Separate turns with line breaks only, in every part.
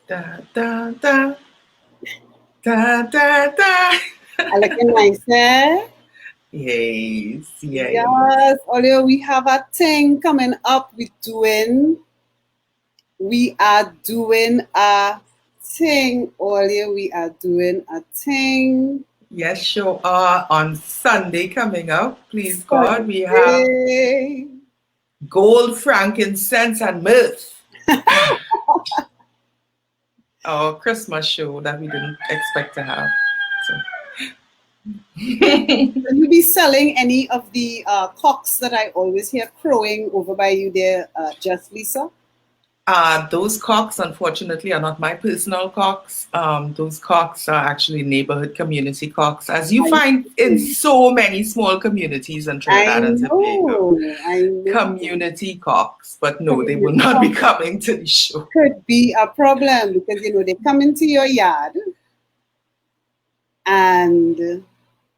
Da, da, da. Da, da, da.
I like a nice, eh?
Yes, yes.
Yes, although we have a thing coming up. We are doing a thing, Ollie. We are doing a thing.
Yes, sure are. On Sunday coming up, please God, we have
Sunday.
gold, frankincense, and myrrh. Our Christmas show that we didn't expect to have. So.
Will you be selling any of the cocks that I always hear crowing over by you there, Just Lisa?
Those cocks, unfortunately, are not my personal cocks. Those cocks are actually neighborhood community cocks, as you
I
find in so many small communities in
I
Trinidad and Tobago.
know, I know.
Community cocks, but no, they will
Community
not be
cocks
coming to the show.
could be a problem because they come into your yard, and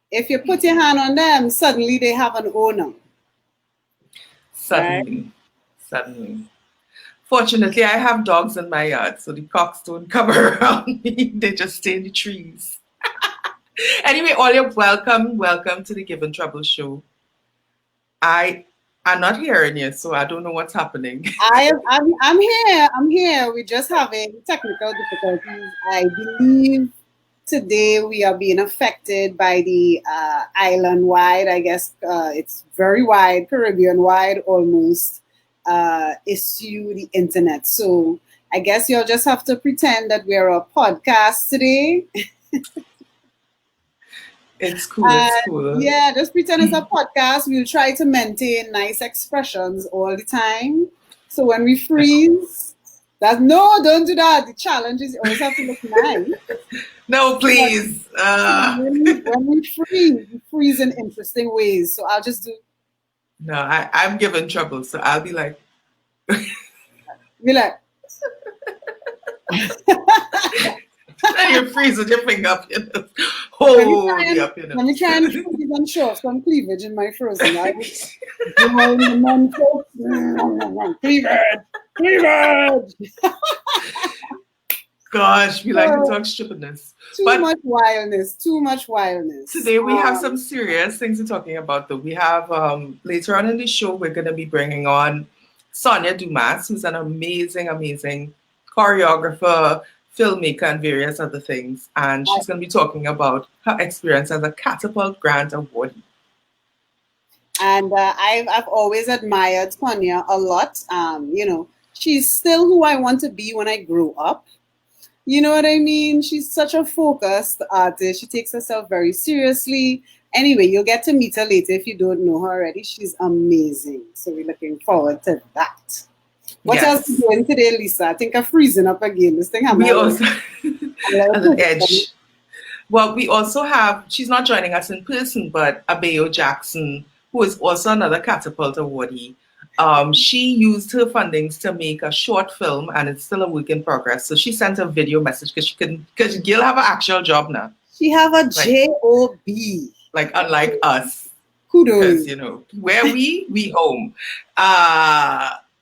if you put your hand on them, suddenly they have an owner, right?
Suddenly, suddenly. Fortunately, I have dogs in my yard, so the cocks don't come around me. They just stay in the trees. Anyway, all you're welcome to the Givin Trouble Show. I'm not hearing you, so I don't know what's happening.
I'm here. I'm here. We're just having technical difficulties. I believe today we are being affected by the island wide. I guess it's very wide, Caribbean wide almost. Issue the internet. So I guess you'll just have to pretend that we're a podcast today.
It's cool. It's cool.
Yeah, just pretend it's a podcast. We'll try to maintain nice expressions all the time. So when we freeze, don't do that. The challenge is you always have to look nice.
No, please.
When we freeze in interesting ways. So I'll just do.
No, I'm giving trouble, so I'll be like.
Be like.
And you freeze with your finger up your nose. Hold me up your nose.
Let me try and freeze and show off some cleavage in my frozen. I was doing the mental cleavage.
Gosh, we like to talk stupidness.
Too much wildness.
Today we have some serious things we're talking about, though. We have later on in the show we're going to be bringing on Sonja Dumas, who's an amazing choreographer, filmmaker, and various other things. And she's going to be talking about her experience as a Catapult grant awardee.
And I've always admired Sonja a lot. She's still who I want to be when I grow up. You know what I mean? She's such a focused artist. She takes herself very seriously. Anyway, you'll get to meet her later if you don't know her already. She's amazing. So we're looking forward to that. What else are you doing today, Lisa? I think I'm freezing up again. This thing
we also as an edge. Well, we also have, she's not joining us in person, but Abeo Jackson, who is also another Catapult awardee. She used her fundings to make a short film, and it's still a work in progress. So she sent a video message because Gil have an actual job now.
She have a job.
Like unlike us.
Kudos.
Because, where we home.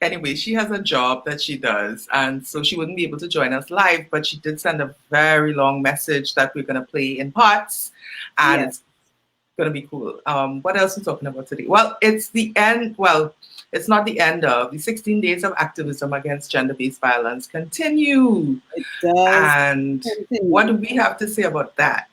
Anyway, she has a job that she does, and so she wouldn't be able to join us live, but she did send a very long message that we're going to play in parts, and it's going to be cool. What else are we talking about today? Well, it's the end. Well, it's not the end of the 16 days of activism against gender-based violence continue.
It does.
And what do we have to say about that?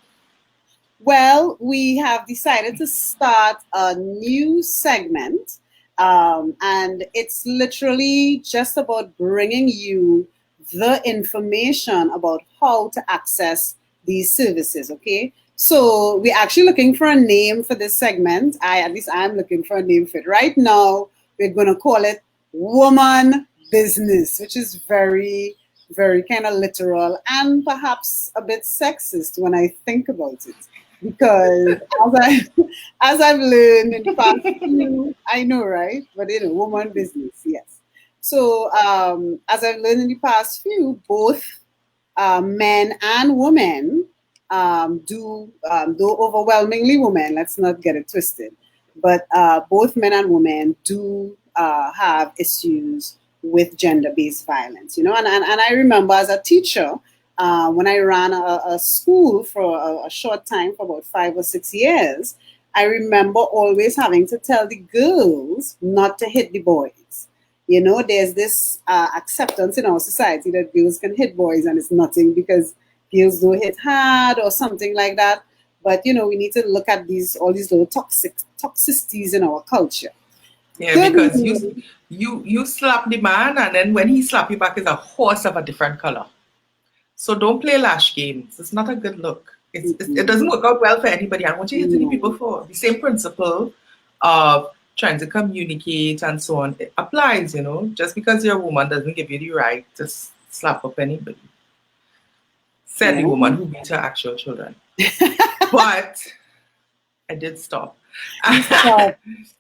Well, we have decided to start a new segment, and it's literally just about bringing you the information about how to access these services, okay? So we're actually looking for a name for this segment. At least I'm looking for a name for it. Right now, we're going to call it Woman Business, which is very, very kind of literal and perhaps a bit sexist when I think about it. Because as I've learned in the past few, I know, right? But woman business, yes. So as I've learned in the past few, both men and women though overwhelmingly women, let's not get it twisted, but both men and women do have issues with gender-based violence, you know. And I remember as a teacher, when I ran a school for a short time, for about 5 or 6 years, I remember always having to tell the girls not to hit the boys. You know, there's this acceptance in our society that girls can hit boys and it's nothing because girls don't hit hard or something like that. But, you know, we need to look at all these little toxicities in our culture.
Yeah, because you slap the man, and then when he slap you back, it's a horse of a different color. So don't play lash games. It's not a good look. It doesn't work out well for anybody. And what you hitting people for, the same principle of trying to communicate and so on, it applies, you know. Just because you're a woman doesn't give you the right to slap up anybody. Said the woman who beat her actual children. But I did stop.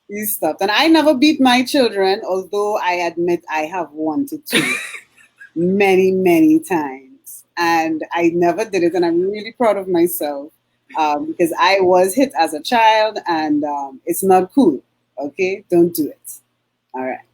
You stopped. And I never beat my children, although I admit I have wanted to many, many times. And I never did it. And I'm really proud of myself because I was hit as a child and it's not cool. Okay? Don't do it. All right.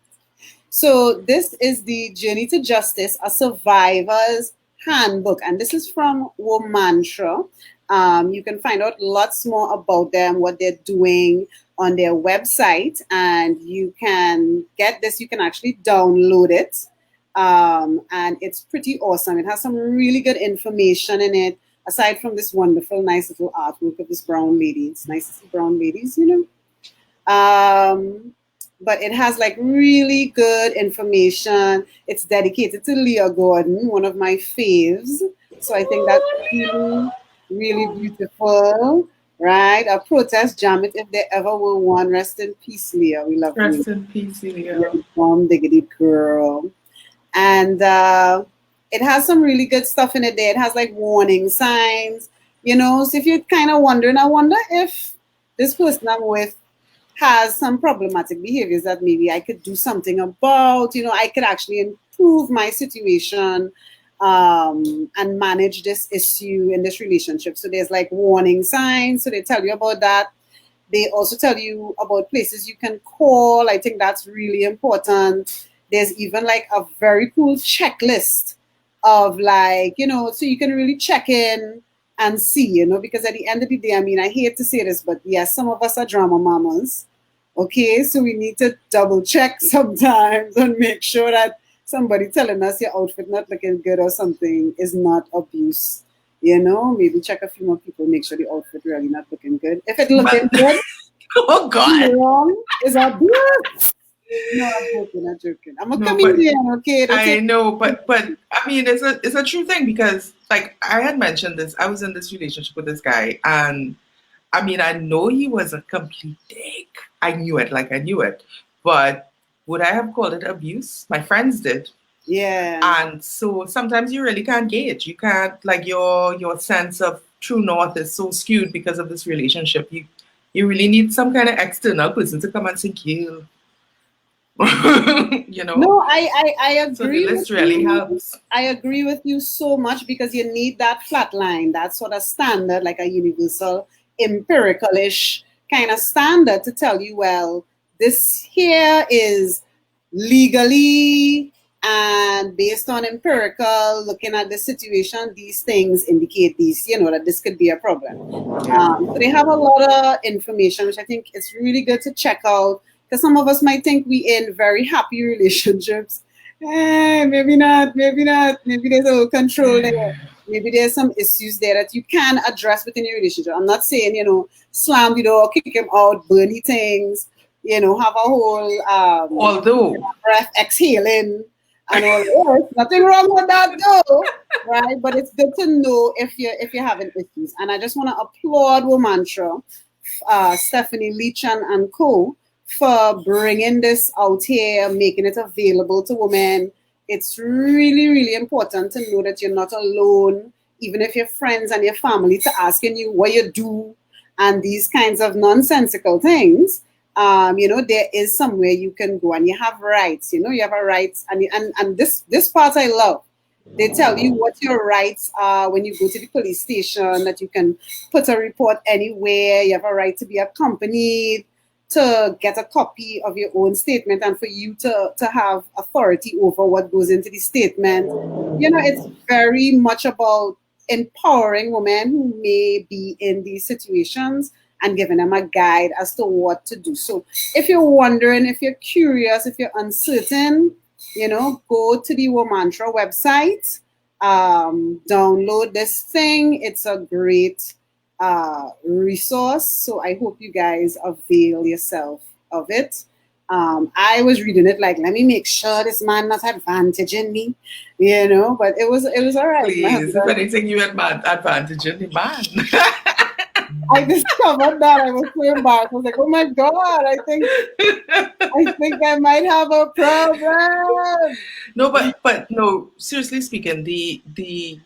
So this is the Journey to Justice, a Survivor's Handbook. And this is from Womantra. You can find out lots more about them, what they're doing on their website, and you can get this. You can actually download it, and it's pretty awesome. It has some really good information in it, aside from this wonderful, nice little artwork of this brown lady. It's nice to see brown ladies, you know. But it has like really good information. It's dedicated to Leah Gordon, one of my faves. So I think that's really, really beautiful, right? A protest jam it if there ever were one. Rest in peace, Leah. We love you.
Rest in peace, Leah.
Diggity girl. And it has some really good stuff in it there. It has like warning signs, you know. So if you're kind of wondering, I wonder if this person I'm with has some problematic behaviors that maybe I could do something about, you know, I could actually improve my situation and manage this issue in this relationship. So there's like warning signs. So they tell you about that. They also tell you about places you can call. I think that's really important. There's even like a very cool checklist of like, you know, so you can really check in and see, you know, because at the end of the day, I mean, I hate to say this, but yes, some of us are drama mamas. Okay, so we need to double check sometimes and make sure that somebody telling us your outfit not looking good or something is not abuse. You know, maybe check a few more people, make sure the outfit really not looking good. If it looking good,
oh God,
wrong is abuse. No, I'm joking. I'm a comedian, okay?
I know, but I mean, it's a true thing because, like, I had mentioned this. I was in this relationship with this guy, and I mean, I know he was a complete dick. I knew it, but would I have called it abuse? My friends did.
Yeah.
And so sometimes you really can't gauge. You can't, like, your sense of true north is so skewed because of this relationship. You really need some kind of external person to come and say, you. You know.
No, I agree.
So the list really helps.
I agree with you so much because you need that flat line, that sort of standard, like a universal, empirical-ish kind of standard to tell you, well, this here is legally and based on empirical, looking at the situation, these things indicate these, you know, that this could be a problem. So they have a lot of information, which I think it's really good to check out. Because some of us might think we in very happy relationships. Maybe not. Maybe there's a little control there. Maybe there's some issues there that you can address within your relationship. I'm not saying, you know, slam the door, kick him out, burn his things, you know, have a whole
although
breath exhaling and all that. Nothing wrong with that though, right? But it's good to know if you're having issues. And I just want to applaud Womantra, Stephanie Leach and co. for bringing this out here, making it available to women. It's really, really important to know that you're not alone, even if your friends and your family to asking you what you do and these kinds of nonsensical things. You know, there is somewhere you can go and you have rights. You know, you have a rights, and this part I love. They tell you what your rights are when you go to the police station, that you can put a report anywhere. You have a right to be accompanied. to get a copy of your own statement and for you to have authority over what goes into the statement. You know, it's very much about empowering women who may be in these situations and giving them a guide as to what to do. So if you're wondering, if you're curious, if you're uncertain, you know, go to the Womantra website, download this thing. It's a great resource. So I hope you guys avail yourself of it. I was reading it like, let me make sure this man not advantaging me, you know, but it was all right.
Please, if anything, you had advantaging the man.
I discovered that. I was so embarrassed. I was like, oh my God, I think I might have a problem.
No, but no, seriously speaking, the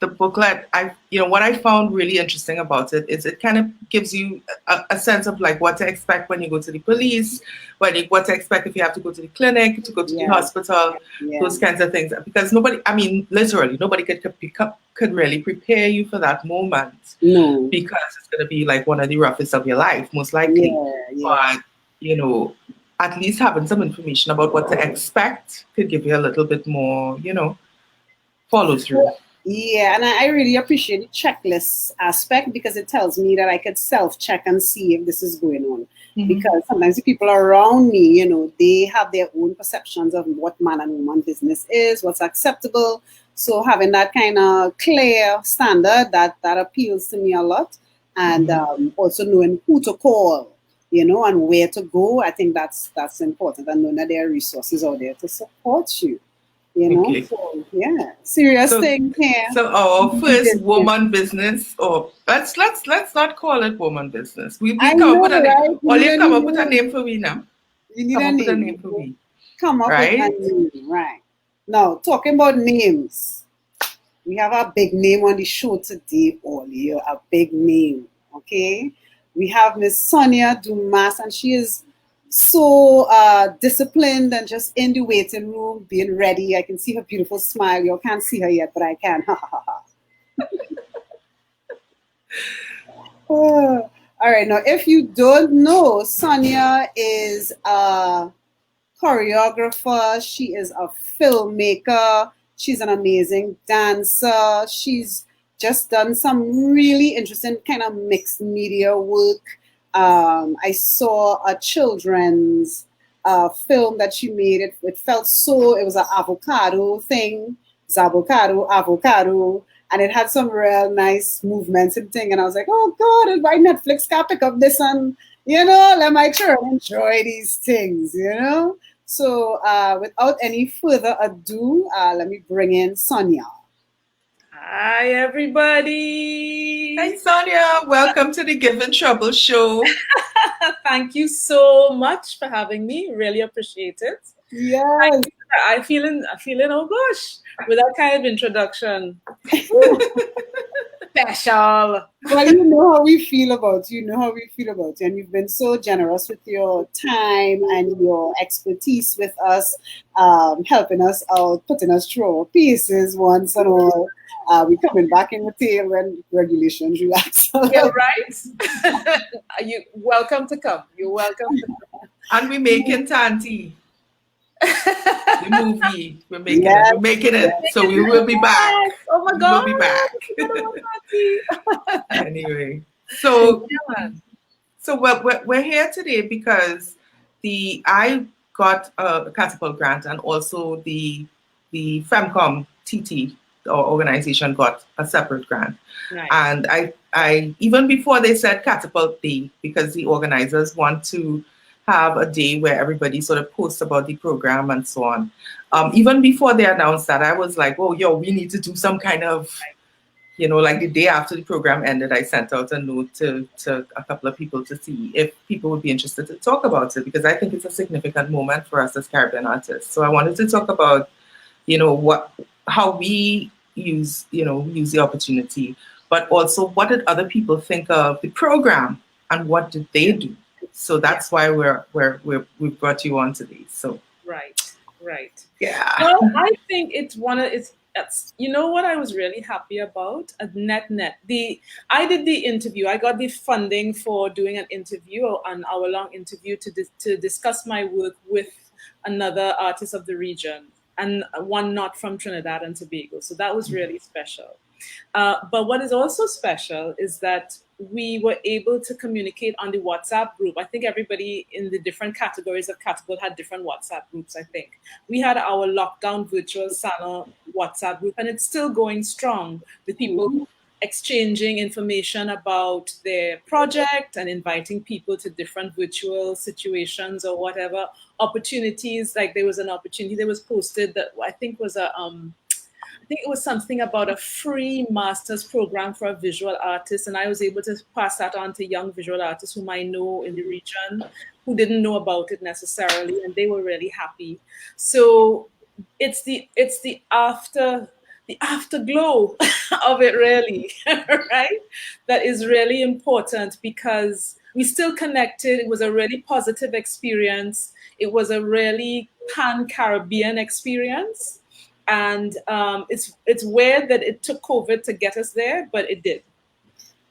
booklet, what I found really interesting about it is it kind of gives you a sense of like what to expect when you go to the police, what to expect if you have to go to the clinic, to go to the hospital, those kinds of things. Because literally nobody could really prepare you for that moment.
No.
Because it's going to be like one of the roughest of your life, most likely. But, at least having some information about what to expect could give you a little bit more, follow through.
Yeah, and I really appreciate the checklist aspect because it tells me that I could self-check and see if this is going on. Mm-hmm. Because sometimes the people around me, they have their own perceptions of what man and woman business is, what's acceptable. So having that kind of clear standard, that appeals to me a lot. And also knowing who to call, and where to go, I think that's important. And knowing that there are resources out there to support you.
Okay.
So, yeah, serious thing here.
So our first woman business, or let's not call it woman business. We come up with a name. Only come up with a name for me now.
You need a name for me. Come up with a name, right? Now, talking about names, we have a big name on the show today, Ollie. A big name, okay? We have Miss Sonja Dumas, and she is so disciplined and just in the waiting room, being ready. I can see her beautiful smile. You can't see her yet, but I can. All right. Now, if you don't know, Sonja is a choreographer. She is a filmmaker. She's an amazing dancer. She's just done some really interesting kind of mixed media work. I saw a children's film that she made. It felt so, it was an avocado thing. It's avocado. And it had some real nice movements and thing. And I was like, oh God, why Netflix can't pick up this and, let my children enjoy these things, So without any further ado, let me bring in Sonja.
Hi, everybody.
Hi, Sonja. Welcome to the Givin Trouble Show.
Thank you so much for having me. Really appreciate it.
Yes.
I'm feeling, oh gosh, with that kind of introduction. Special.
Well, you know how we feel about you. And you've been so generous with your time and your expertise with us, helping us out, putting us through our pieces once and all. We're coming back in the tail when regulations relax.
You're right. You're welcome to come. You're welcome to come.
And we're making Tanti. The movie. We're making it. So we will be back.
Oh my God.
We'll be back. Anyway. So we're here today because I got a Catapult grant, and also the Femcom TT, our organization, got a separate grant.
Right.
And I even before they said Catapult Day, because the organizers want to have a day where everybody sort of posts about the program and so on. Even before they announced that, I was like, oh, we need to do some kind of, like the day after the program ended, I sent out a note to a couple of people to see if people would be interested to talk about it, because I think it's a significant moment for us as Caribbean artists. So I wanted to talk about, how we use the opportunity, but also what did other people think of the program and what did they do? So that's why we've brought you on today. So
right.
Yeah.
Well, I think it's You know what I was really happy about? Net. I did the interview. I got the funding for doing an interview, an hour-long interview to discuss my work with another artist of the region, and one not from Trinidad and Tobago. So that was really special. But what is also special is that we were able to communicate on the WhatsApp group. I think everybody in the different categories of Catapult had different WhatsApp groups, I think. We had our lockdown virtual salon WhatsApp group, and it's still going strong with people exchanging information about their project and inviting people to different virtual situations or whatever opportunities. Like there was an opportunity that was posted that I think was I think it was something about a free master's program for a visual artist, and I was able to pass that on to young visual artists whom I know in the region who didn't know about it necessarily, and they were really happy. So it's the afterglow of it, really, right? That is really important because we still connected. It was a really positive experience. It was a really pan-Caribbean experience. And it's weird that it took COVID to get us there, but it did.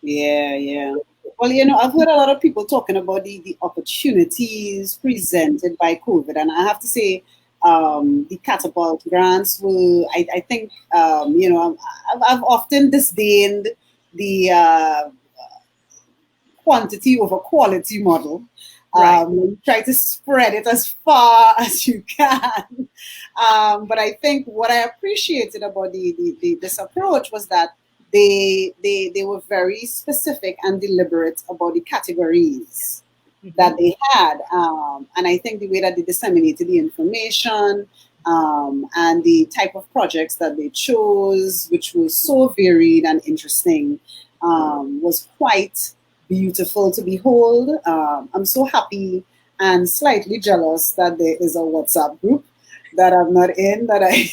Yeah. Well, I've heard a lot of people talking about the opportunities presented by COVID, and I have to say, the Catapult grants will, I think, I've often disdained the quantity over quality model. Right. Try to spread it as far as you can. But I think what I appreciated about this approach was that they were very specific and deliberate about the categories that they had. And I think the way that they disseminated the information and the type of projects that they chose, which was so varied and interesting, was quite beautiful to behold. I'm so happy and slightly jealous that there is a WhatsApp group that I'm not in, that I,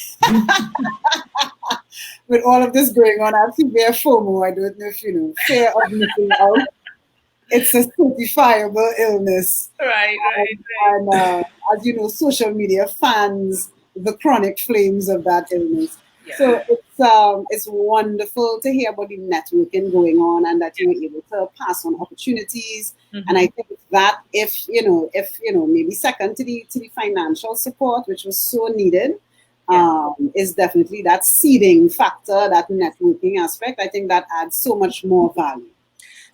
with all of this going on, I feel very FOMO. I don't know if fear of missing out. It's a certifiable illness.
Right.
And as you know, social media fans the chronic flames of that illness. Yeah. So it's wonderful to hear about the networking going on and that you were able to pass on opportunities. Mm-hmm. And I think that if maybe second to the financial support, which was so needed, is definitely that seeding factor, that networking aspect. I think that adds so much more value.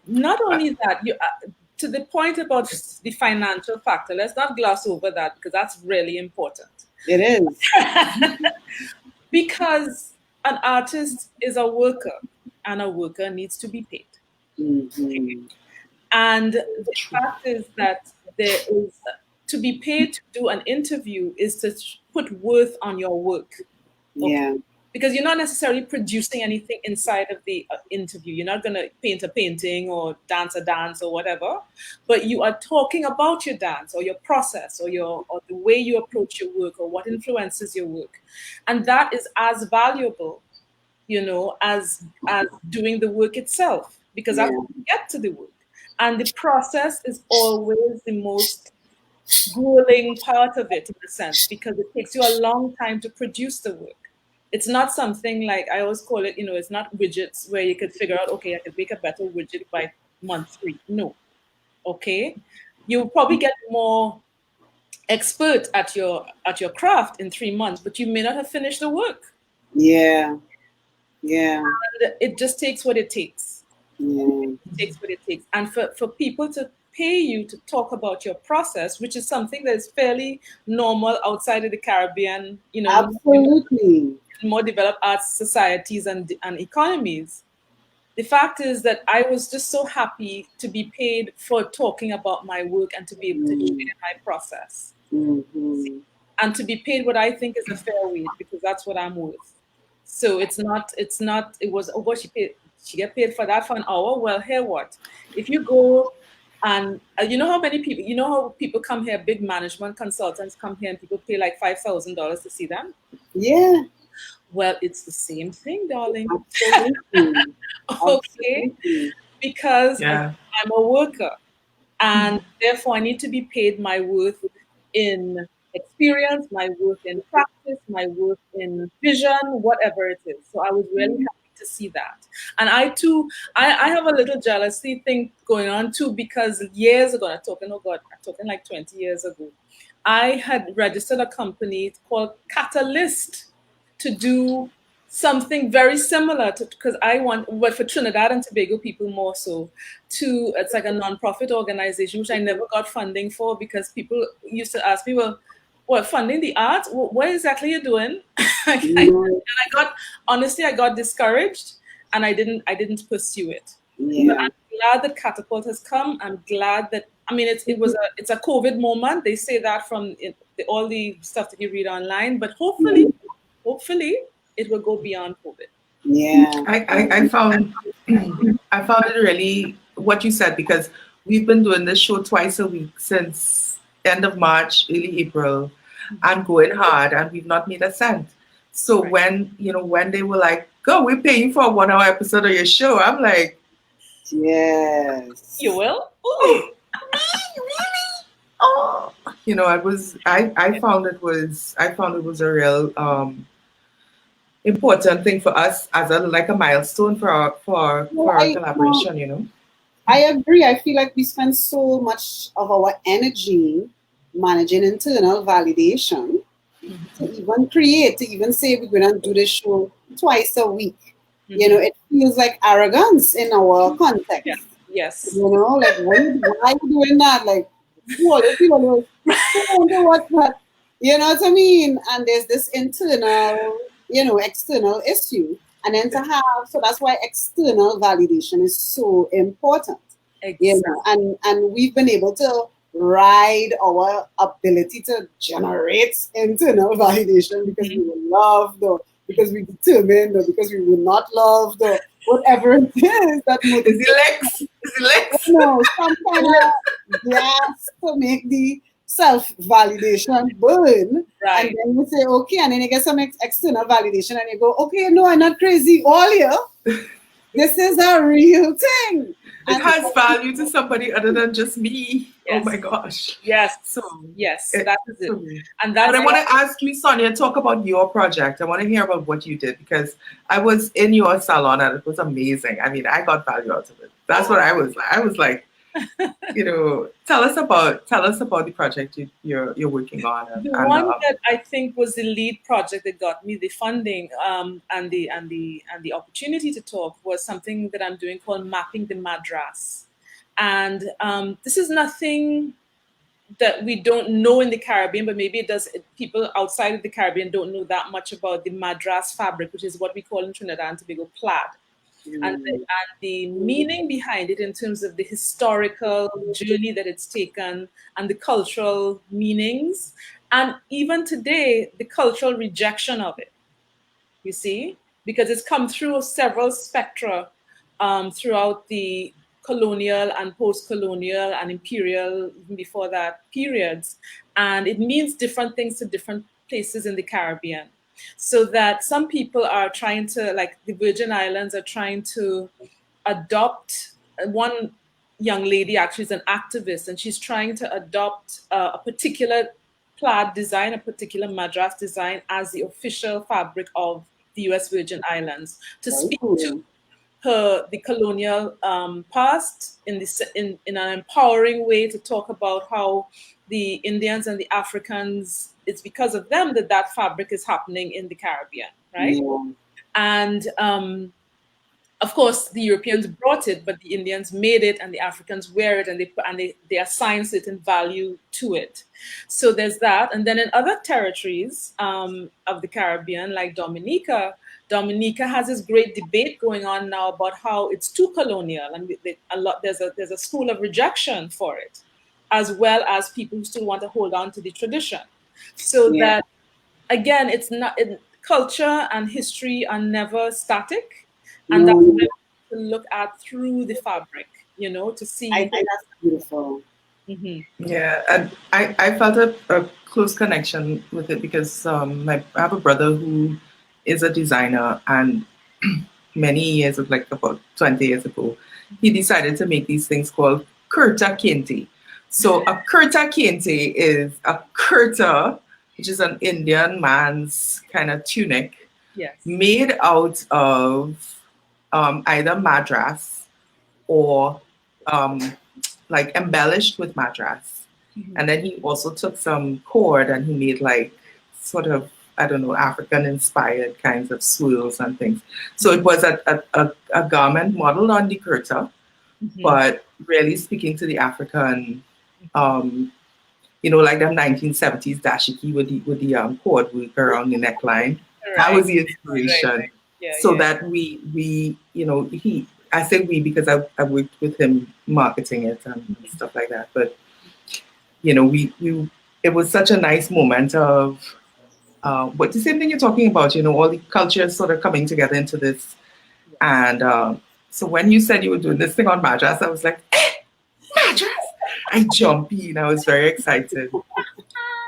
Not only that, to the point about the financial factor, let's not gloss over that because that's really important.
It is.
Because an artist is a worker, and a worker needs to be paid. Mm-hmm. And the fact is that there is to be paid to do an interview is to put worth on your work. Okay?
Yeah.
Because you're not necessarily producing anything inside of the interview. You're not going to paint a painting or dance a dance or whatever, but you are talking about your dance or your process or the way you approach your work or what influences your work. And that is as valuable, as doing the work itself, because that's how you get to the work. And the process is always the most grueling part of it, in a sense, because it takes you a long time to produce the work. It's not something like, I always call it, it's not widgets where you could figure out, okay, I could make a better widget by month 3. No. Okay. You'll probably get more expert at your craft in 3 months, but you may not have finished the work.
Yeah.
And it just takes what it takes.
Yeah.
It takes what it takes. And for people to pay you to talk about your process, which is something that is fairly normal outside of the Caribbean,
Absolutely.
More developed arts societies and economies. The fact is that I was just so happy to be paid for talking about my work and to be able to share my process.
Mm-hmm.
And to be paid what I think is a fair wage, because that's what I'm worth. So it was, oh gosh, she get paid for that for an hour. Well, here what? If you go and how people come here, big management consultants come here and people pay like $5,000 to see them?
Yeah.
Well, it's the same thing, darling.
Absolutely.
Okay? Because I'm a worker. And therefore, I need to be paid my worth in experience, my work in practice, my work in vision, whatever it is. So I was really happy to see that. And I too, I have a little jealousy thing going on too, because years ago, I'm talking like 20 years ago, I had registered a company called Catalyst to do something very similar to, because I want, but for Trinidad and Tobago people more so, to, it's like a non-profit organization, which I never got funding for because people used to ask me, well, what, funding the arts? What exactly are you doing? And I got, honestly, I got discouraged and I didn't pursue it.
Yeah.
But I'm glad that Catapult has come. I'm glad that, I mean, it's a COVID moment. They say that from all the stuff that you read online, but hopefully it will go beyond COVID.
Yeah.
I found I found it really what you said, because we've been doing this show twice a week since end of March, early April, and going hard, and we've not made a cent. So when they were like, "Go, we're paying for a 1-hour episode of your show," I'm like,
yes.
You will?
Ooh. Oh, I found it was a real important thing for us as a milestone for our collaboration.
I agree. I feel like we spend so much of our energy managing internal validation to even create, to even say we're going to do this show twice a week. It feels like arrogance in our context.
Yes.
Like, why are you doing that? Like, what? What's that? You know what I mean? And there's this internal, external issue. And then so that's why external validation is so important.
Exactly.
And we've been able to ride our ability to generate internal validation because we were loved, or because we determined, or because we were not loved, or whatever it is that
motivates. Is it Lex?
No, some kind of gas to make the self-validation burn.
Right.
And then you say, okay, and then you get some external validation and you go, okay, no, I'm not crazy. All here, this is a real thing.
It has value to somebody other than just me.
Yes.
Oh my gosh.
Yes.
So
yes, that is it. And
but I want to ask you, Sonja, talk about your project. I want to hear about what you did, because I was in your salon and it was amazing. I mean, I got value out of it. That's what I was like. I was like, tell us about the project you're working on.
The one that I think was the lead project that got me the funding and the opportunity to talk was something that I'm doing called Mapping the Madras. And this is nothing that we don't know in the Caribbean, but maybe people outside of the Caribbean don't know that much about the Madras fabric, which is what we call in Trinidad and Tobago plaid. And the meaning behind it in terms of the historical journey that it's taken and the cultural meanings, and even today, the cultural rejection of it, you see, because it's come through several spectra throughout the colonial and post-colonial and imperial, even before that, periods. And it means different things to different places in the Caribbean. So that some people are trying to, like the Virgin Islands, are trying to adopt. One young lady actually is an activist, and she's trying to adopt a particular plaid design, a particular Madras design, as the official fabric of the U.S. Virgin Islands, to speak to the colonial past in an empowering way, to talk about how the Indians and the Africans, it's because of them that fabric is happening in the Caribbean, right? Yeah. And of course, the Europeans brought it, but the Indians made it, and the Africans wear it, and they assign certain value to it. So there's that. And then in other territories of the Caribbean, like Dominica has this great debate going on now about how it's too colonial, and there's a school of rejection for it, as well as people who still want to hold on to the tradition. So that, again, it's not culture and history are never static, and that's what to look at through the fabric, to see.
I think that's beautiful.
Mm-hmm.
Yeah, and I felt a close connection with it because I have a brother who is a designer, and many years, like about 20 years ago, he decided to make these things called kurta kente, So a kurta kente is a kurta, which is an Indian man's kind of tunic,
Yes.
made out of either madras or like embellished with madras. And then he also took some cord and he made like sort of, I don't know, African inspired kinds of swirls and things. So it was a garment modeled on the kurta, but really speaking to the African, you know, like the 1970s dashiki with the cord work around the neckline.
Right.
That was the inspiration.
Right. Yeah,
so that we, you know, I say we because I worked with him marketing it and stuff like that. But you know, it was such a nice moment of what the same thing you're talking about. You know, all the cultures sort of coming together into this. And so when you said you were doing this thing on Madras, I was like, Madras! I jumped in. I was very excited.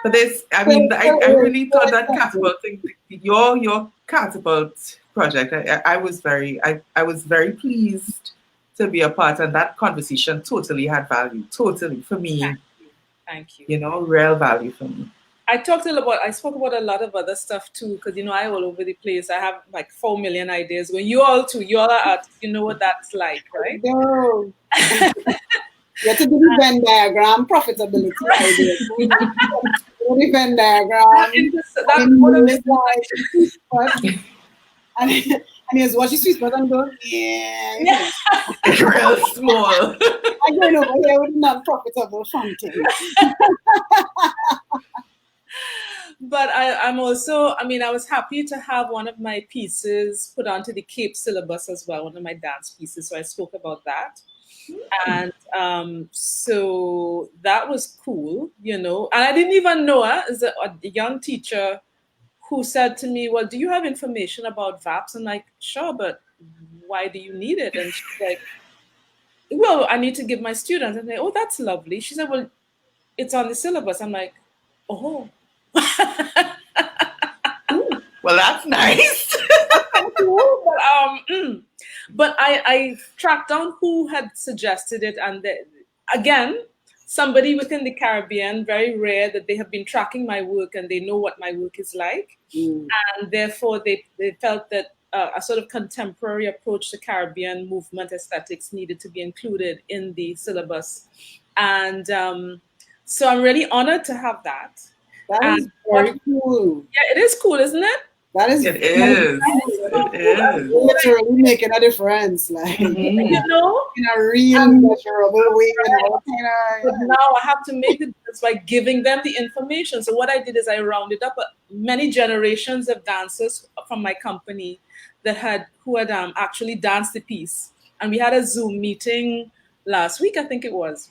But this, I mean, I really thought that Catapult thing, your Catapult project, I was very pleased to be a part, and that conversation totally had value, totally, for me.
Thank you.
You know, real value for me.
I spoke about a lot of other stuff too, because you know, I all over the place. I have like 4 million ideas. When you all are artists, you know what that's like, right?
No. You have to do the Venn diagram, profitability ideas. The Venn diagram.
That's one of the
and here's what you sweet spot and go, yeah.
Real small.
I'm going over here with non-profitable something.
But I'm also, I mean, I was happy to have one of my pieces put onto the CAPE syllabus as well, one of my dance pieces. So I spoke about that. And so that was cool, you know. And I didn't even know her as a young teacher who said to me, well, do you have information about VAPs? I'm like, sure, but why do you need it? And she's like, well, I need to give my students. And they, oh, that's lovely. She said, well, it's on the syllabus. I'm like, oh.
Well, that's nice.
But I tracked down who had suggested it, and again, somebody within the Caribbean, very rare that they have been tracking my work and they know what my work is like, and therefore they felt that a sort of contemporary approach to Caribbean movement aesthetics needed to be included in the syllabus, and so I'm really honored to have that.
That is very cool.
Yeah, it is cool, isn't it?
That is.
It is. It is.
Literally making a difference, like
you know,
in a real measurable way.
But now I have to make the difference by giving them the information. So what I did is I rounded up many generations of dancers from my company who had actually danced the piece, and we had a Zoom meeting last week, I think it was.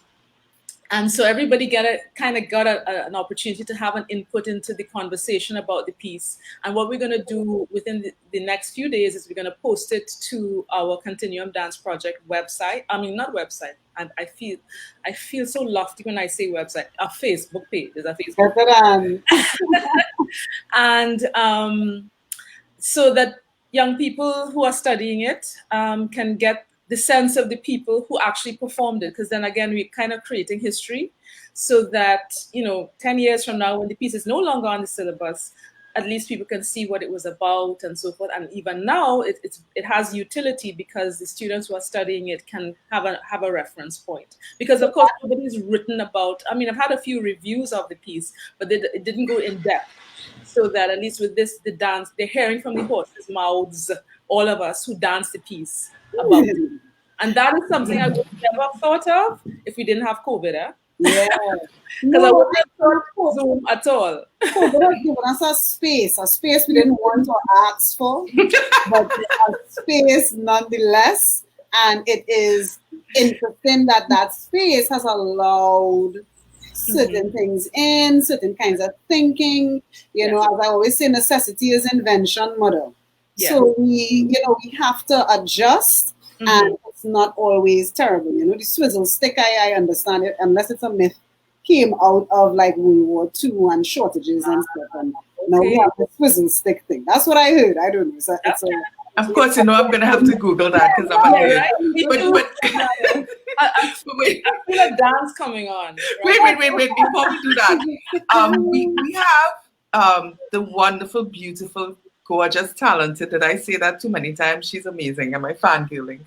And so everybody got an opportunity to have an input into the conversation about the piece. And what we're going to do within the next few days is we're going to post it to our Continuum Dance Project website. I mean, not website. And I feel so lofty when I say website. Our Facebook page is a Facebook page. And so that young people who are studying it can get the sense of the people who actually performed it, because then again, we're kind of creating history so that, you know, 10 years from now, when the piece is no longer on the syllabus, at least people can see what it was about and so forth. And even now, it has utility because the students who are studying it can have a reference point. Because of course, nobody's written about, I mean, I've had a few reviews of the piece, but it didn't go in depth. So that at least with this, the dance, they're hearing from the horses' mouths, all of us who danced the piece about it. And that is something I would never have thought of if we didn't have COVID.
Yeah.
Because I wouldn't have thought Zoom at all.
COVID has given us a space we didn't want to ask for, but a space nonetheless. And it is interesting that space has allowed certain things in, certain kinds of thinking. You know, as I always say, necessity is invention, mother. Yeah. So we have to adjust, and it's not always terrible. You know, the swizzle stick, I understand it, unless it's a myth, came out of like World War II and shortages and stuff. And now we have the swizzle stick thing. That's what I heard. I don't know. So
Of course, you know I'm gonna have to Google that because I'm a nerd.
Right? Me too. I
Wait,
feel a dance coming on.
wait. Before we do that, we have the wonderful, beautiful, gorgeous, talented. Did I say that too many times? She's amazing. Am I fangirling?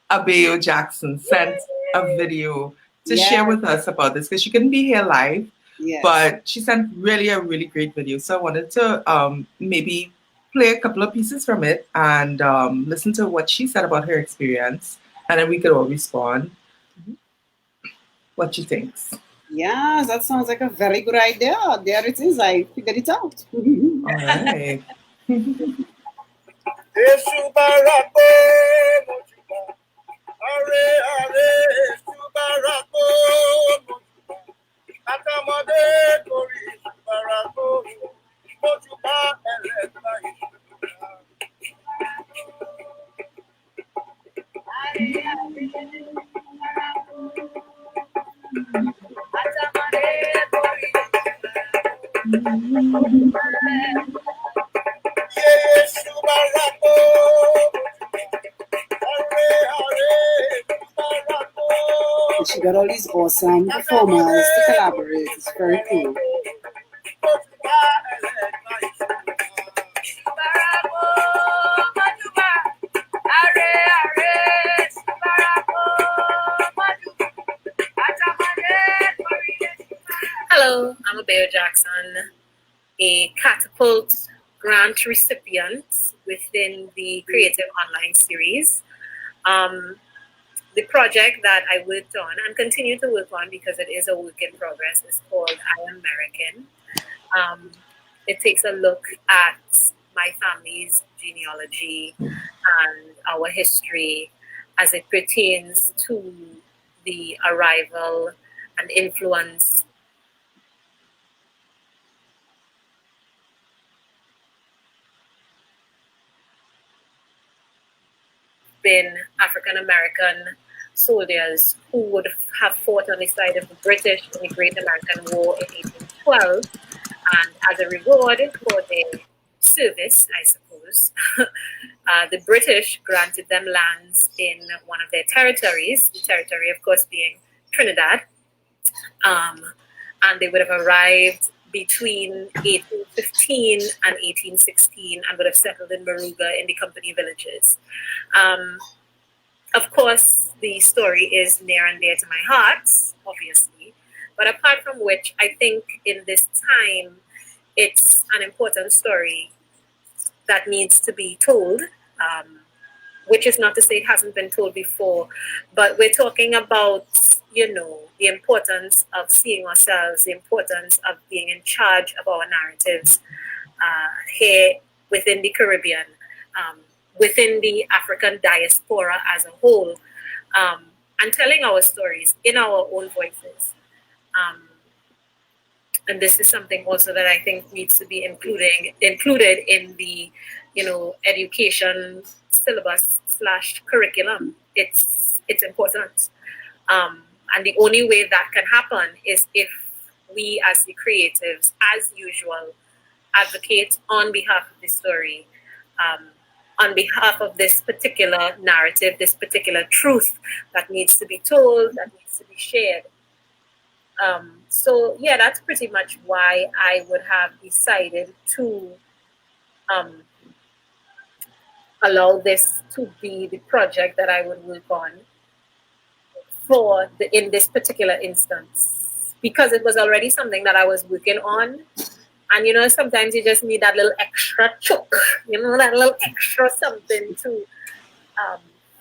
Abeo Jackson sent a video to share with us about this because she couldn't be here live.
Yes.
But she sent a really great video. So I wanted to maybe play a couple of pieces from it and listen to what she said about her experience. And then we could all respond. What she thinks.
Yeah, that sounds like a very good idea. There it is. I figured it out.
All right.
She got all these awesome performers to collaborate. It's very cool.
Hello, I'm Abeo Jackson, a Catapult grant recipient within the Creative Online series. The project that I worked on and continue to work on because it is a work in progress is called I Am American. It takes a look at my family's genealogy and our history as it pertains to the arrival and influence been African-American soldiers who would have fought on the side of the British in the Great American War in 1812. And as a reward for their service, I suppose, the British granted them lands in one of their territories, the territory, of course, being Trinidad. And they would have arrived between 1815 and 1816 and would have settled in Moruga in the company villages. Of course, the story is near and dear to my heart, obviously, but apart from which, I think in this time, it's an important story that needs to be told, which is not to say it hasn't been told before, but we're talking about, you know, the importance of seeing ourselves, the importance of being in charge of our narratives here within the Caribbean, within the African diaspora as a whole, and telling our stories in our own voices. And this is something also that I think needs to be included in the, you know, education syllabus / curriculum. It's important. And the only way that can happen is if we as the creatives, as usual, advocate on behalf of the story, on behalf of this particular narrative, this particular truth that needs to be told, that needs to be shared. So yeah, that's pretty much why I would have decided to allow this to be the project that I would work on in this particular instance, because it was already something that I was working on. And, you know, sometimes you just need that little extra choke, you know, that little extra something to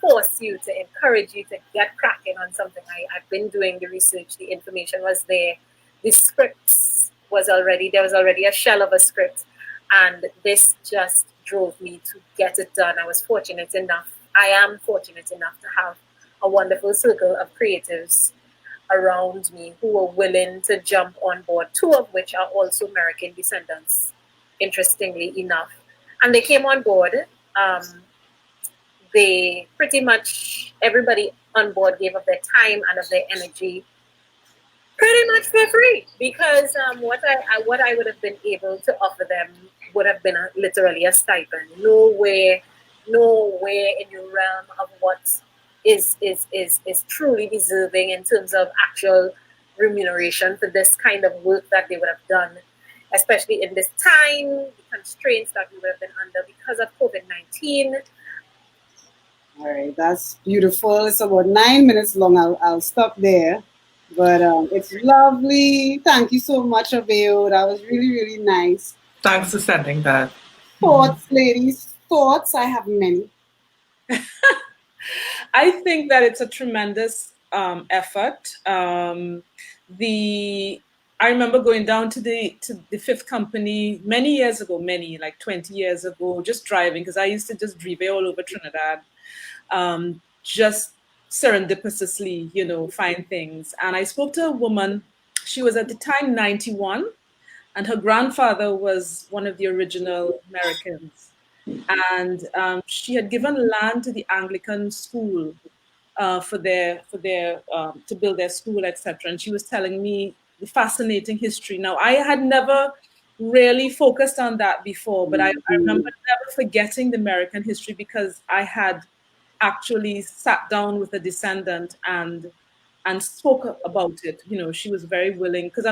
force you, to encourage you to get cracking on something. I've been doing the research, the information was there, the scripts there was already a shell of a script, and this just drove me to get it done. I am fortunate enough to have a wonderful circle of creatives around me who were willing to jump on board, two of which are also American descendants, interestingly enough. And they came on board. They pretty much, everybody on board gave of their time and of their energy pretty much for free, because what I would have been able to offer them would have been literally a stipend. Nowhere nowhere in your realm of what is truly deserving in terms of actual remuneration for this kind of work that they would have done, especially in this time, the constraints that we would have been under because of COVID-19.
All right, that's beautiful. It's about 9 minutes long. I'll stop there. But it's lovely. Thank you so much, Abeo. That was really, really nice.
Thanks for sending that.
Thoughts, ladies. Thoughts. I have many.
I think that it's a tremendous effort. I remember going down to the fifth company many years ago, like 20 years ago, just driving, because I used to just drive all over Trinidad, just serendipitously, find things. And I spoke to a woman. She was at the time 91, and her grandfather was one of the original Americans. And she had given land to the Anglican school to build their school, etc. And she was telling me the fascinating history. Now, I had never really focused on that before, but I remember never forgetting the American history, because I had actually sat down with a descendant and spoke about it. She was very willing, because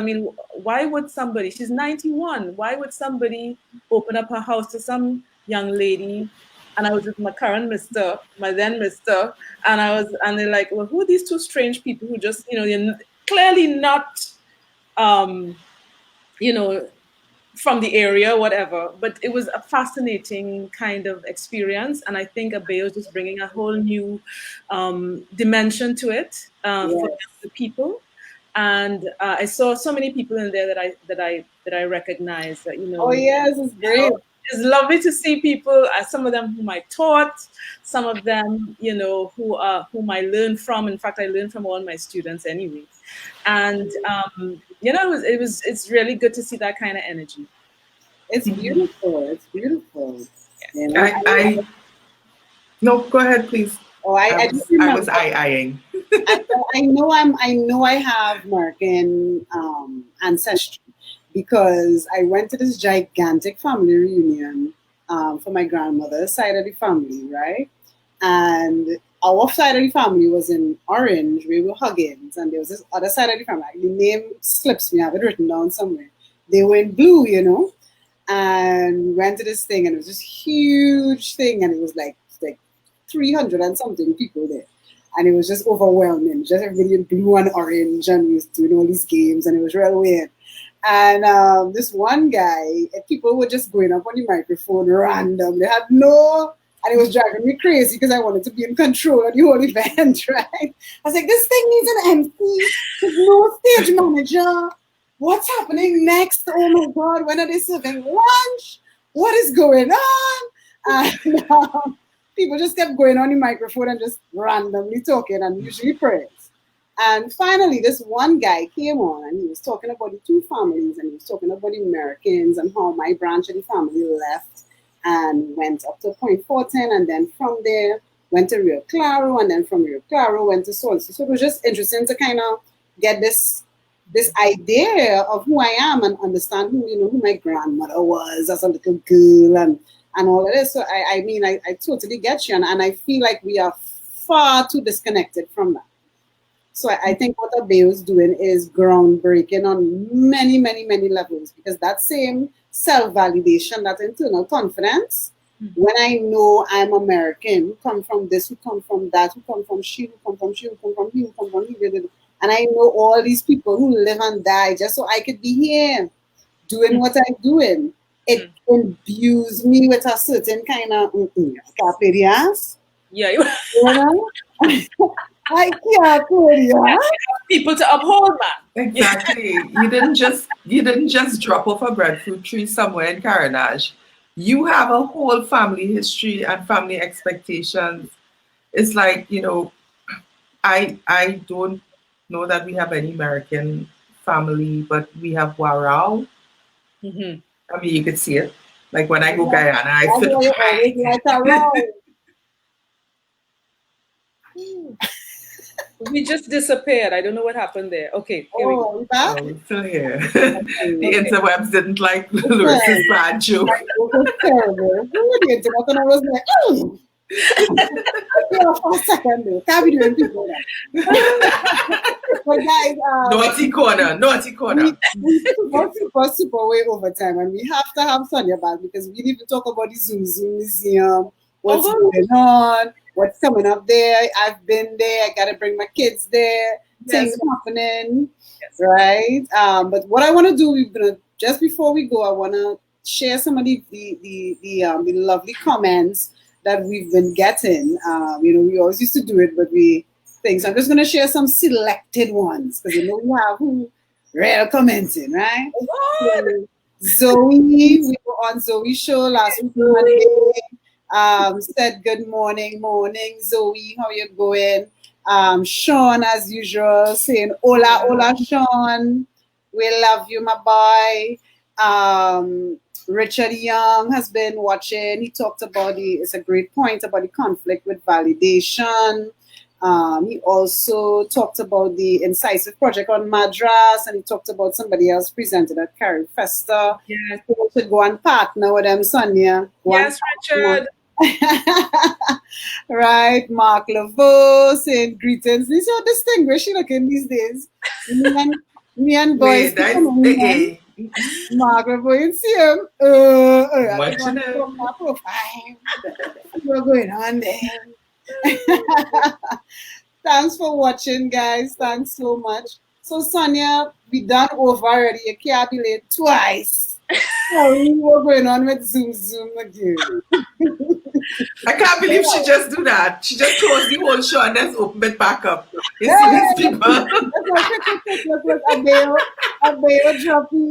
why would somebody, she's 91, why would somebody open up her house to some young lady? And I was with my current mister, my then mister, and they're like, well, who are these two strange people who just, they're clearly not, from the area, whatever. But it was a fascinating kind of experience. And I think Abeo is just bringing a whole new dimension to it for the people. And I saw so many people in there that I recognize. That,
Oh yes, it's great.
It's lovely to see people. Some of them whom I taught, some of them, whom I learned from. In fact, I learned from all my students anyway. And it's really good to see that kind of energy.
It's beautiful. It's beautiful.
Yeah. No, go ahead, please.
Oh, I just remember,
I was eyeing.
I know I have American ancestry, because I went to this gigantic family reunion for my grandmother's side of the family, right? And our side of the family was in Orange. We were Huggins, and there was this other side of the family. The name slips me. I have it written down somewhere. They were in blue, and we went to this thing, and it was this huge thing, and it was like 300 and something people there. And it was just overwhelming. Just everybody in blue and orange, and we was doing all these games, and it was real weird. And this one guy, people were just going up on the microphone random. They had and it was driving me crazy, because I wanted to be in control of the whole event, right? I was like, this thing needs an MC. There's no stage manager. What's happening next? Oh my God, when are they serving lunch? What is going on? And people just kept going on the microphone and just randomly talking, and usually prayers. And finally, this one guy came on, and he was talking about the two families, and he was talking about the Americans and how my branch of the family left and went up to Point Fortin, and then from there went to Rio Claro, and then from Rio Claro went to Solstice. So it was just interesting to kind of get this idea of who I am and understand who my grandmother was as a little girl and all of this. So I totally get you, and I feel like we are far too disconnected from that. So I think what Abeo is doing is groundbreaking on many, many, many levels, because that same self-validation, that internal confidence, when I know I'm American, who come from this, who come from that, who come from she, who come from she, who come from he, who come from he, and I know all these people who live and die just so I could be here doing what I'm doing. It imbues me with a certain kind of caperias.
Yeah,
I can't put it.
People to uphold, man.
Exactly. You didn't just drop off a breadfruit tree somewhere in Carenage. You have a whole family history and family expectations. It's like, I don't know that we have any American family, but we have Warao.
Mm-hmm.
I mean, you could see it. Like when I go Guyana, I sit.
We just disappeared. I don't know what happened there. Okay. Here we go.
We're still here. The interwebs didn't like Lewis's bad joke.
It was terrible. The internet, and I was like, For a second, though. Can't be doing people that. But guys,
Naughty corner, naughty corner.
we super way over time, and we have to have Sonja back because we need to talk about the Zoom Museum, what's going on, what's coming up there. I've been there. I gotta bring my kids there. Things happening, right? But what I want to do, we're gonna just before we go, I want to share some of the lovely comments that we've been getting. We always used to do it, but so I'm just going to share some selected ones because we have who real commenting, right? So, Zoe, we were on Zoe's show last week Monday. Said good morning, Zoe, how you going? Sean, as usual, saying hola, Sean. We love you, my boy. Richard Young has been watching. He talked about it's a great point about the conflict with validation. He also talked about the incisive project on Madras, and he talked about somebody else presented at Carrie Festa.
Yes.
So we should go and partner with them, Sonja.
Yes, Richard.
Right, Mark Laveau saying greetings. These are distinguished looking these days. Me and boys. Mark Laveau, you see him?
Watching him.
What's going on there? Thanks for watching, guys. Thanks so much. So, Sonja, we done over already. You can't be late twice. What's going on with Zoom again?
I can't believe she just do that. She just closed the whole show and then open it back up. You see these people?
Look, Abeo dropping.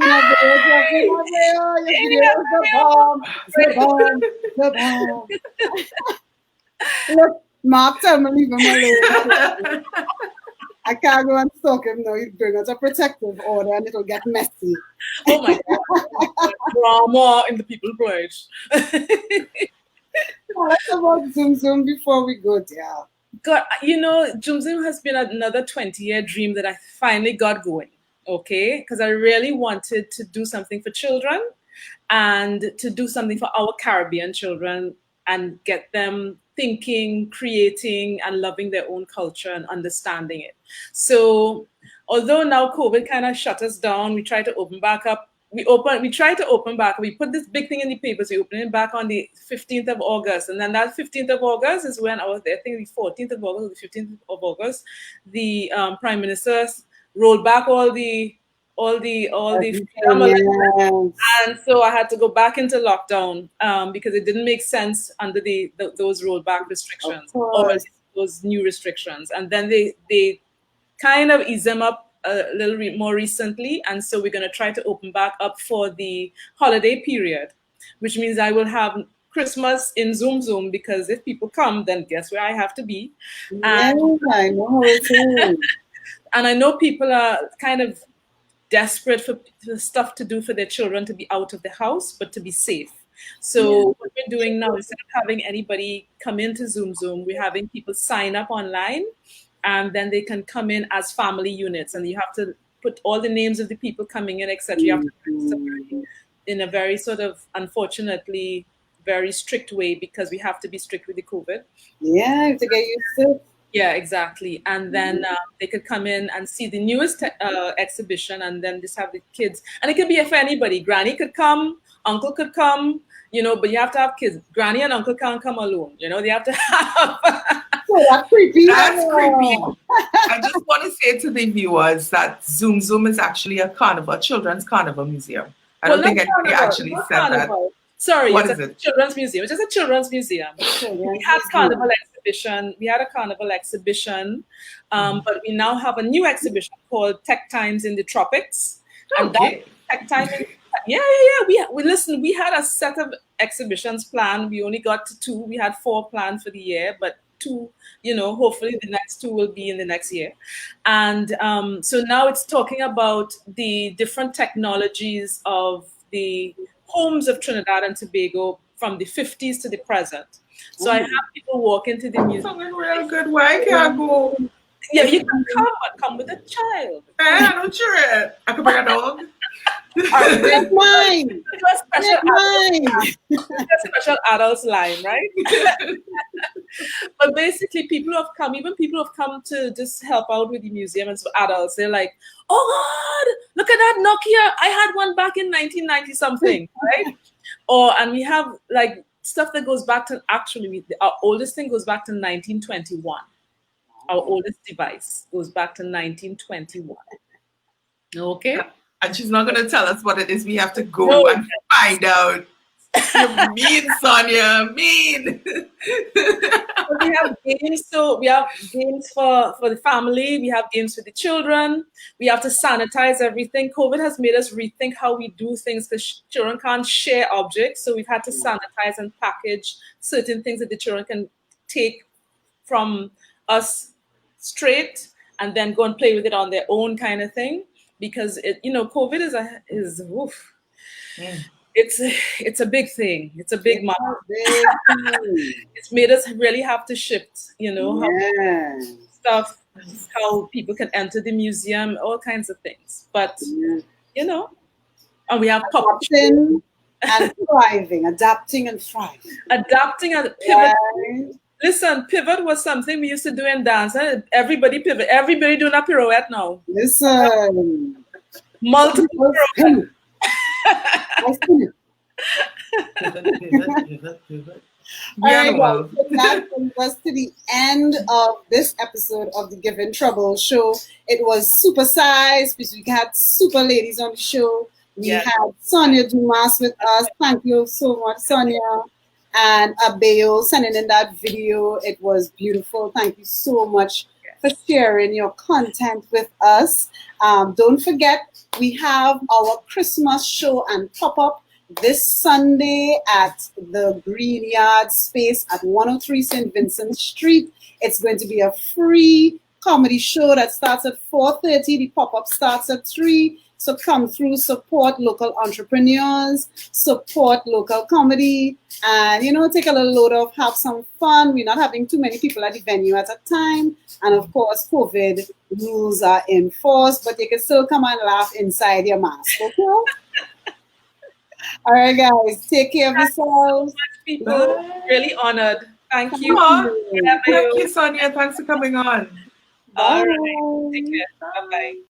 Look, Mark, tell me leave him alone. I can't go and stalk him now. He'll bring us a protective order and it'll get messy.
Oh my God. Drama in the people place.
Let's about Zoom before we go there.
God, Zoom has been another 20-year dream that I finally got going, okay? Because I really wanted to do something for children and to do something for our Caribbean children and get them thinking, creating, and loving their own culture and understanding it. So although now COVID kind of shut us down, we try to open back up. We try to open back. We put this big thing in the papers. We open it back on the 15th of August. And then that 15th of August is when I think the 14th of August or the 15th of August, the Prime Minister rolled back all the freedom. And so I had to go back into lockdown because it didn't make sense under those rollback restrictions or those new restrictions. And then they kind of eased them up a little bit more recently, and so we're going to try to open back up for the holiday period, which means I will have Christmas in Zoom because if people come, then guess where I have to be. And,
I know.
And I know people are kind of desperate for stuff to do for their children to be out of the house, but to be safe. So what we're doing now, instead of having anybody come into Zoom, we're having people sign up online. And then they can come in as family units, and you have to put all the names of the people coming in, etc. You have to register in a very sort of, unfortunately, very strict way because we have to be strict with the COVID.
Yeah, you have to get used to it.
Yeah, exactly. And then they could come in and see the newest exhibition, and then just have the kids. And it could be for anybody. Granny could come, uncle could come, but you have to have kids. Granny and uncle can't come alone. They have to have.
Oh, that's creepy.
That's creepy. I just want to say to the viewers that Zoom is actually a children's carnival museum. I don't think anybody actually said that.
Sorry,
what is it?
Children's museum. It's just a children's museum. We had carnival exhibition. We had a carnival exhibition, but we now have a new exhibition called Tech Times in the Tropics. And that Tech Time. Yeah. We had a set of exhibitions planned. We only got to 2. We had 4 planned for the year, but 2, hopefully the next 2 will be in the next year. And so now it's talking about the different technologies of the homes of Trinidad and Tobago from the 50s to the present. So I have people walk into the museum.
Something real good. Why can't I go?
Yeah, you can come with a child.
I'm not sure. I could bring a dog.
Red wine.
It was special adults line, right? But basically, people who have come, even people who have come to just help out with the museum as adults, they're like, "Oh God, look at that Nokia! I had one back in 1990 something, right?" And we have like stuff that goes back to our oldest thing goes back to 1921. Our oldest device goes back to 1921. Okay.
And she's not going to tell us what it is. We have to go and find out. You're mean, Sonja, mean.
We have games. So we have games for the family. We have games for the children. We have to sanitize everything. COVID has made us rethink how we do things because children can't share objects. So we've had to sanitize and package certain things that the children can take from us straight and then go and play with it on their own kind of thing. Because COVID is oof. It's a big thing. It's a big matter. It's made us really have to shift, how people can enter the museum, all kinds of things. But and we have
adapting and thriving, adapting and thriving,
adapting and pivoting. Listen, pivot was something we used to do in dance. Everybody pivot. Everybody doing a pirouette now.
Listen.
Multiple pirouettes.
All right, guys, so that brings us to the end of this episode of the Givin Trouble Show. It was supersized because we had super ladies on the show. We had Sonja Dumas with us. Thank you so much, Sonja. And Abeo sending in that video. It was beautiful. Thank you so much for sharing your content with us. Don't forget, we have our Christmas show and pop-up this Sunday at the Green Yard space at 103 St. Vincent Street. It's going to be a free comedy show that starts at 4:30. The pop-up starts at 3. So come through, support local entrepreneurs, support local comedy, and, take a little load off, have some fun. We're not having too many people at the venue at a time. And, of course, COVID rules are in force, but you can still come and laugh inside your mask, okay? All right, guys, take care of yourselves.
People, really honored. Thank you.
Thank you, Sonja. Thanks for coming on.
All right. Take care. Bye-bye.